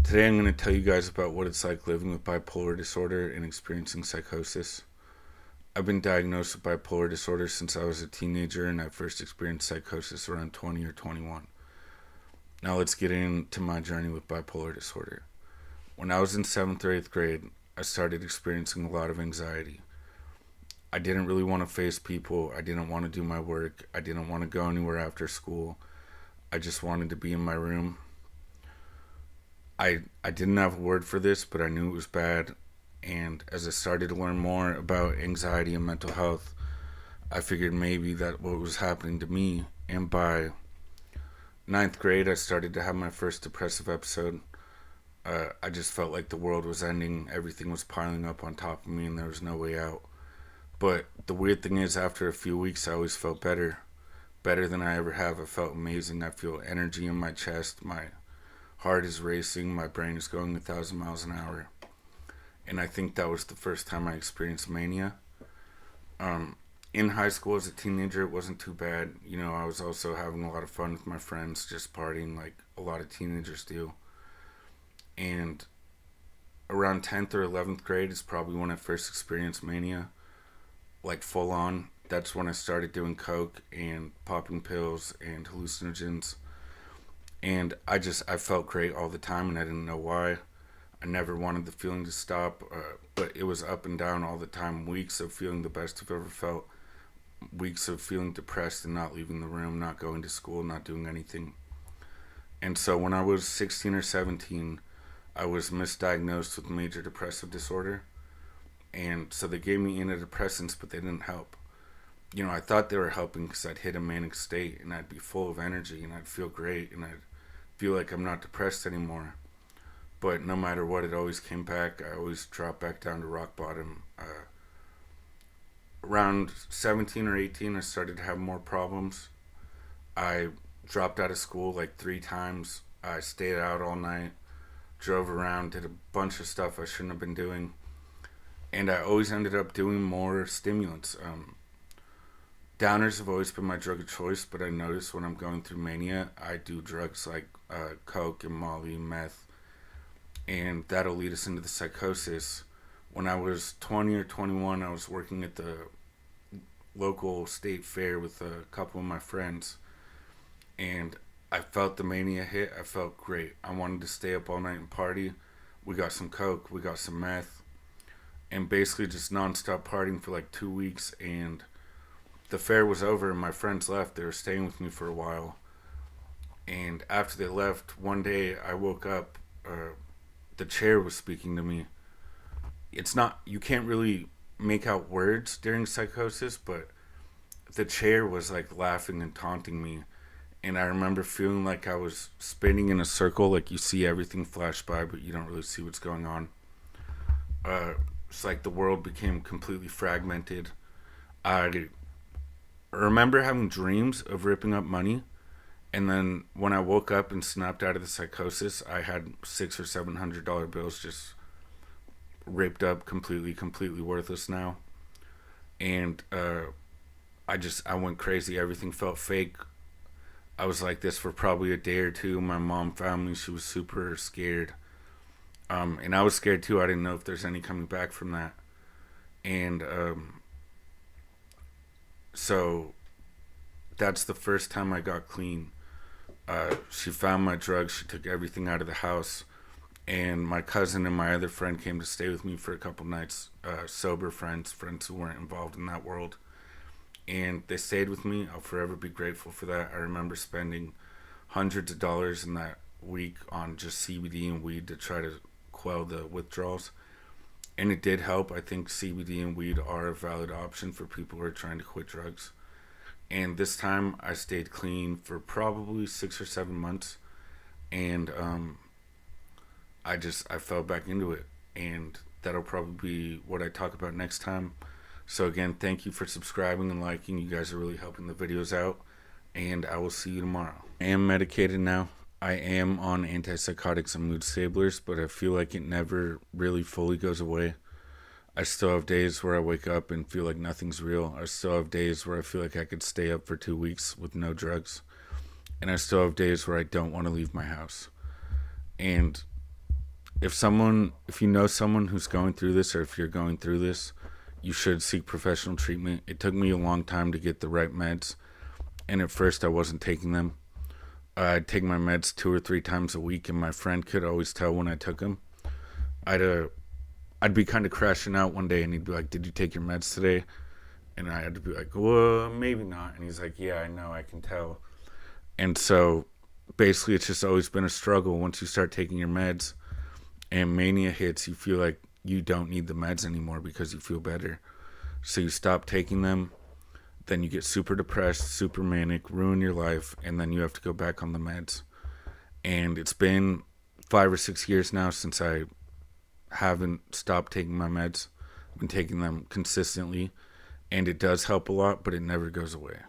Today I'm going to tell you guys about what it's like living with bipolar disorder and experiencing psychosis. I've been diagnosed with bipolar disorder since I was a teenager, and I first experienced psychosis around 20 or 21. Now let's get into my journey with bipolar disorder. When I was in 7th or 8th grade, I started experiencing a lot of anxiety. I didn't really want to face people. I didn't want to do my work. I didn't want to go anywhere after school. I just wanted to be in my room. I didn't have a word for this, but I knew it was bad. And as I started to learn more about anxiety and mental health, I figured maybe that what was happening to me. And by 9th grade, I started to have my first depressive episode. I just felt like the world was ending. Everything was piling up on top of me, and there was no way out. But the weird thing is, after a few weeks, I always felt better than I ever have. I felt amazing. I feel energy in my chest. My heart is racing. My brain is going 1,000 miles an hour. And I think that was the first time I experienced mania. In high school as a teenager, it wasn't too bad. I was also having a lot of fun with my friends, just partying like a lot of teenagers do. And around 10th or 11th grade is probably when I first experienced mania, like full on. That's when I started doing coke and popping pills and hallucinogens. And I felt great all the time, and I didn't know why. I never wanted the feeling to stop, but it was up and down all the time. Weeks of feeling the best I've ever felt. Weeks of feeling depressed and not leaving the room, not going to school, not doing anything. And so when I was 16 or 17, I was misdiagnosed with major depressive disorder. And so they gave me antidepressants, but they didn't help. I thought they were helping because I'd hit a manic state and I'd be full of energy and I'd feel great and I'd feel like I'm not depressed anymore. But no matter what, it always came back. I always dropped back down to rock bottom. Around 17 or 18, I started to have more problems. I dropped out of school like 3 times. I stayed out all night, drove around, did a bunch of stuff I shouldn't have been doing. And I always ended up doing more stimulants. Downers have always been my drug of choice, but I notice when I'm going through mania, I do drugs like coke and molly and meth. And that'll lead us into the psychosis. When I was 20 or 21, I was working at the local state fair with a couple of my friends. And I felt the mania hit. I felt great. I wanted to stay up all night and party. We got some coke, we got some meth, and basically just nonstop partying for like 2 weeks. And the fair was over and my friends left. They were staying with me for a while. And after they left, one day I woke up. The chair was speaking to me. You can't really make out words during psychosis, but the chair was like laughing and taunting me. And I remember feeling like I was spinning in a circle, like you see everything flash by, but you don't really see what's going on. It's like the world became completely fragmented. I remember having dreams of ripping up money. And then when I woke up and snapped out of the psychosis, I had $600 or $700 bills just ripped up, completely worthless now. And I went crazy. Everything felt fake. I was like this for probably a day or two. My mom found me. She was super scared. And I was scared too. I didn't know if there's any coming back from that. And so that's the first time I got clean. She found my drugs. She took everything out of the house. And my cousin and my other friend came to stay with me for a couple nights. Sober friends who weren't involved in that world. And they stayed with me. I'll forever be grateful for that. I remember spending hundreds of dollars in that week on just CBD and weed to try to quell the withdrawals. And it did help. I think CBD and weed are a valid option for people who are trying to quit drugs. And this time I stayed clean for probably 6 or 7 months. And I fell back into it. And that'll probably be what I talk about next time. So again, thank you for subscribing and liking. You guys are really helping the videos out. And I will see you tomorrow. I am medicated now. I am on antipsychotics and mood stabilizers, but I feel like it never really fully goes away. I still have days where I wake up and feel like nothing's real. I still have days where I feel like I could stay up for 2 weeks with no drugs. And I still have days where I don't want to leave my house. And if you know someone who's going through this, or if you're going through this, you should seek professional treatment. It took me a long time to get the right meds, and at first I wasn't taking them. I'd take my meds 2 or 3 times a week, and my friend could always tell when I took them. I'd uh, I'd be kind of crashing out one day, and he'd be like, "Did you take your meds today?" And I had to be like, "Well, maybe not." And he's like, "Yeah, I know, I can tell." And so, basically, it's just always been a struggle. Once you start taking your meds, and mania hits, you feel like you don't need the meds anymore because you feel better. So you stop taking them, then you get super depressed, super manic, ruin your life, and then you have to go back on the meds. And it's been 5 or 6 years now since I haven't stopped taking my meds. I've been taking them consistently, and it does help a lot, but it never goes away.